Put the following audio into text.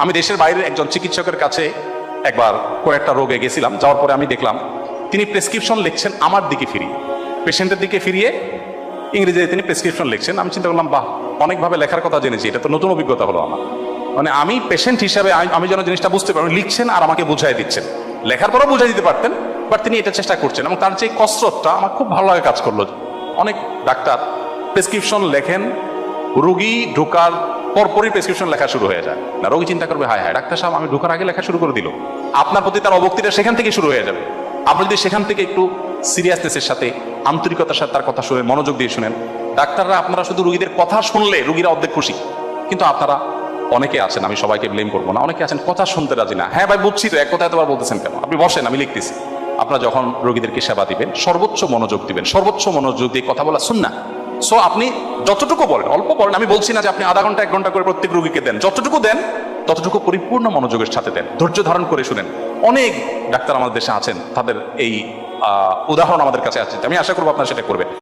আমি দেশের বাইরের একজন চিকিৎসকের কাছে একবার কয়েকটা রোগে গেছিলাম, যাওয়ার পরে আমি দেখলাম তিনি প্রেসক্রিপশন লিখছেন আমার দিকে ফিরিয়ে, পেশেন্টের দিকে ফিরিয়ে ইংরেজিতে তিনি প্রেসক্রিপশন লিখছেন। আমি চিন্তা করলাম, বাহ, অনেকভাবে লেখার কথা জেনেছি, এটা তো নতুন অভিজ্ঞতা হলো আমার। মানে আমি পেশেন্ট হিসাবে আমি যেন জিনিসটা বুঝতে পারি, লিখছেন আর আমাকে বুঝাই দিচ্ছেন। লেখার পরেও বুঝাই দিতে পারতেন, বাট তিনি এটা চেষ্টা করছেন এবং তার যে কসরতটা আমার খুব ভালো লাগে কাজ করলো। অনেক ডাক্তার প্রেসক্রিপশন লেখেন, রোগী ঢোকার পরপরই প্রেসক্রিপশন লেখা শুরু হয়ে যায় না, রোগী চিন্তা করবে, হায় হায় ডাক্তার সাহেব আমি ঢোকার আগে লেখা শুরু করে দিল। আপনার প্রতি তার অবক্তিটা সেখান থেকে শুরু হয়ে যাবে। আপনি যদি সেখান থেকে একটু সিরিয়াসনেসের সাথে, আন্তরিকতার সাথে তার কথা শুনে মনোযোগ দিয়ে শুনেন। ডাক্তাররা আপনারা শুধু রোগীদের কথা শুনলে রোগীরা অর্ধেক খুশি, কিন্তু আপনারা অনেকে আছেন, আমি সবাইকে ব্লেম করবো না, অনেকে আছেন কথা শুনতে রাজি না। হ্যাঁ ভাই বুঝছি তো, এক কথা এতবার বলতেছেন কেন, আপনি বসেন আমি লিখতেছি। আপনারা যখন রোগীদেরকে সেবা দিবেন সর্বোচ্চ মনোযোগ দিবেন, সর্বোচ্চ মনোযোগ দিয়ে কথা বলা শুন না। সো আপনি যতটুকু বলেন, অল্প বলেন, আমি বলছি না যে আপনি আধা ঘন্টা 1 ঘন্টা করে প্রত্যেক রোগীকে দেন, যতটুকু দেন ততটুকু পরিপূর্ণ মনোযোগের সাথে দেন, ধৈর্য ধারণ করে শুনেন। অনেক ডাক্তার আমাদের দেশে আছেন, তাদের এই উদাহরণ আমাদের কাছে আছে, আমি আশা করবো আপনারা সেটা করবেন।